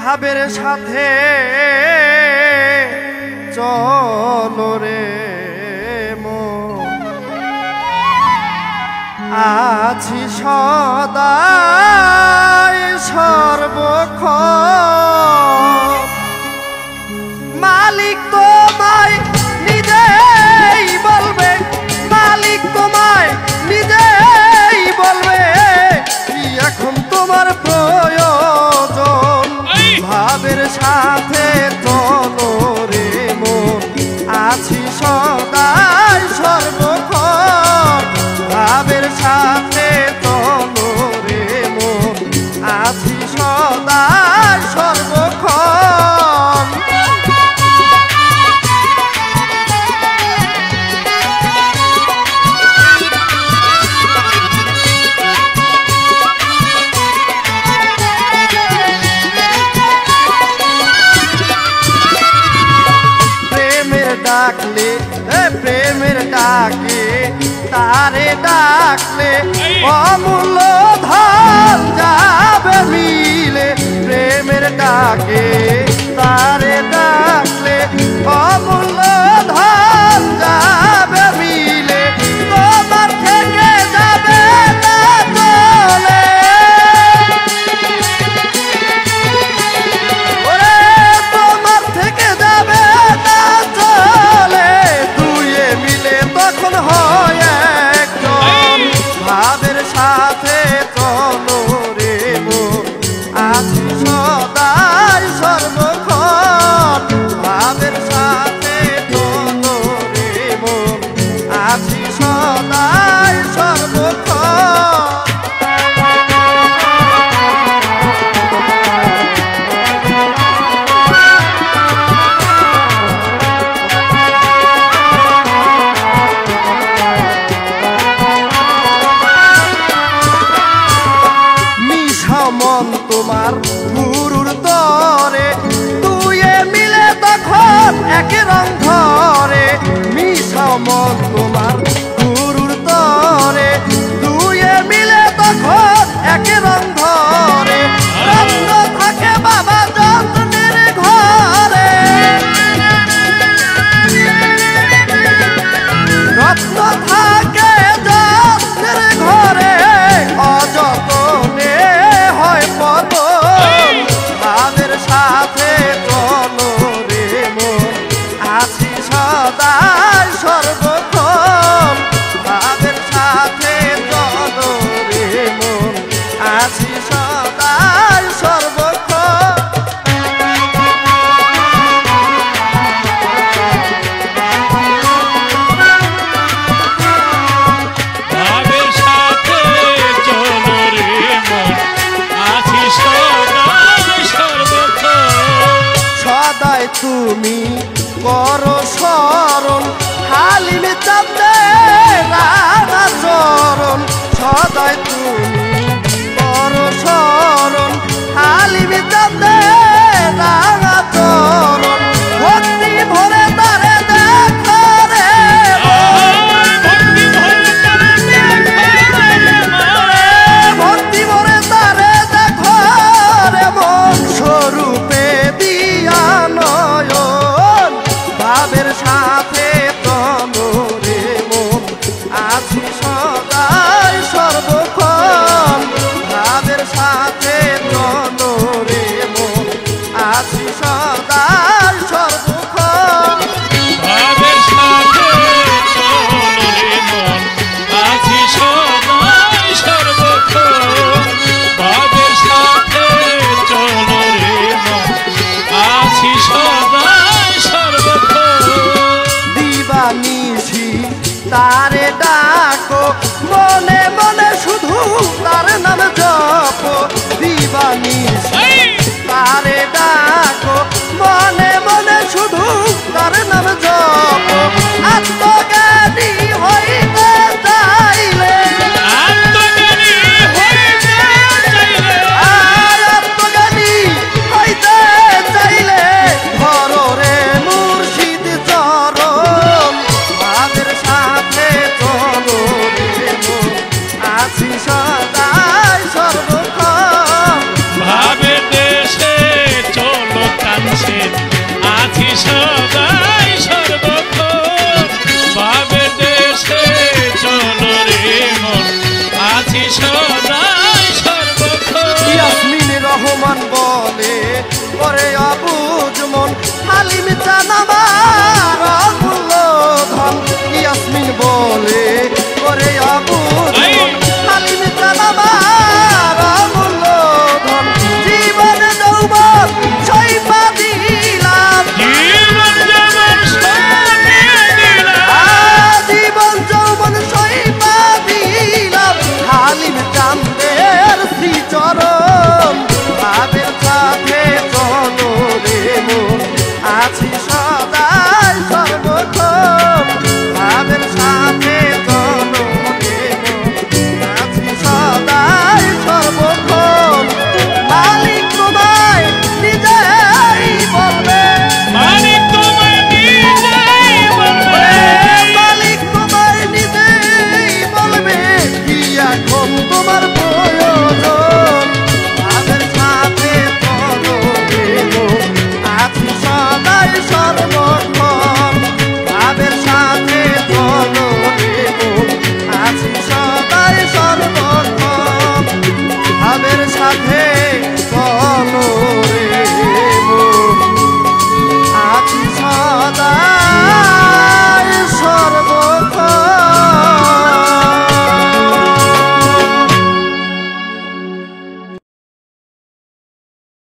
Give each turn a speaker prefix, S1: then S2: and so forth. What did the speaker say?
S1: ভাবের সাথে চলো রে মন, আছি সদাই সর্বক্ষণ। মালিক তোমায় নিজেই বলবে, মালিক তোমায় নিজেই বলবে কি এখন তোমার প্রয়োজন। ভাবের সাথে চলো রে মন, আছি সদাই সর্বক্ষণ। ভাবের সাথে চলো রে মন, আছি সদাই সর্বক্ষণ। ডাকলে প্রেমের ডাকে তারে ডাকলে অমূল্য ধন যাবে মিলে। প্রেমের ডাকে তারে ডাকলে অমূল্য ধন যাবে মিলে। তোমার থেকে যাবে না চলে, ওরে তোমার থেকে যাবে না চলে। দুয়ে মিলে তখন হয় একজন। ভাবের সাথে চলো রে মন, আছি সদাই সর্বক্ষণ। ভাবের সাথে চলো রে মন, আছি সদাই সর্বক্ষণ। মন তোমার গুরুর তরে, দুয়ে মিলে তখন এক রং ধরে। মিশা মন তোমার গুরুর তরে, দুয়ে মিলে তখন এক রং ধরে। রত্ন থাকে বাবা যত্নের ঘরে, রত্ন থাকে যত্নের ঘরে, অযতনে হয় পতন। ভাবের সাথে চলো রে মন, আছি সদাই সর্বক্ষণ। ভাবের সাথে চলো রে মন, আছি সদাই সর্বক্ষণ। সদাই তুমি করো স্মরণ, হালিম চাঁদে রাঙা চরণ। সদাই তুমি করো স্মরণ, হালিম চাঁদে রাঙা চরণ। ভক্তি ভরে তারে দেখো রে ভক্তি ভরে তারে দেখো রে মন, স্বরূপে দিয়া নয়ন। ভাবের সাথে চলো রে মন, আছি সদাই সর্বক্ষণ। ভাবের সাথে চলো রে মন, আছি সদাই সর্বক্ষণ।
S2: ভাবের সাথে চলো রে মন, আছি সদাই সর্বক্ষণ। ভাবের সাথে চলো রে মন, আছি সদাই সর্বক্ষণ।
S1: দিবানিশি তারে ডাকো, মনে মনে শুধু তার নাম জপো। দিবানিশি তারে ডাকো, মনে মনে শুধু তার নাম জপো। আত্মজ্ঞানী হইতে চাইলে,
S2: আত্মজ্ঞানী হইতে চাইলে,
S1: আত্মজ্ঞানী হইতে চাইলে
S2: দেশে আছি সদাই সর্বক্ষণ ভাবের দেশে চলো রে মন আছি সদাই সর্বক্ষণ
S1: ইয়াসমিন রহমান বলে করে অবুঝ মন হালিম চান আমার অমূল্য ধন ইয়াসমিন বলে করে অবুঝ মন হালিম চান আমার অমূল্য ধন জীবন যৌবন সইপা দিলাম
S2: জীবন যেমন সরিয়ে দিলাম
S1: জীবন যৌবন সইপা দিলাম হালিম চান্দের শ্রীচরণ ভাবের সাথে চলো রে মন আছি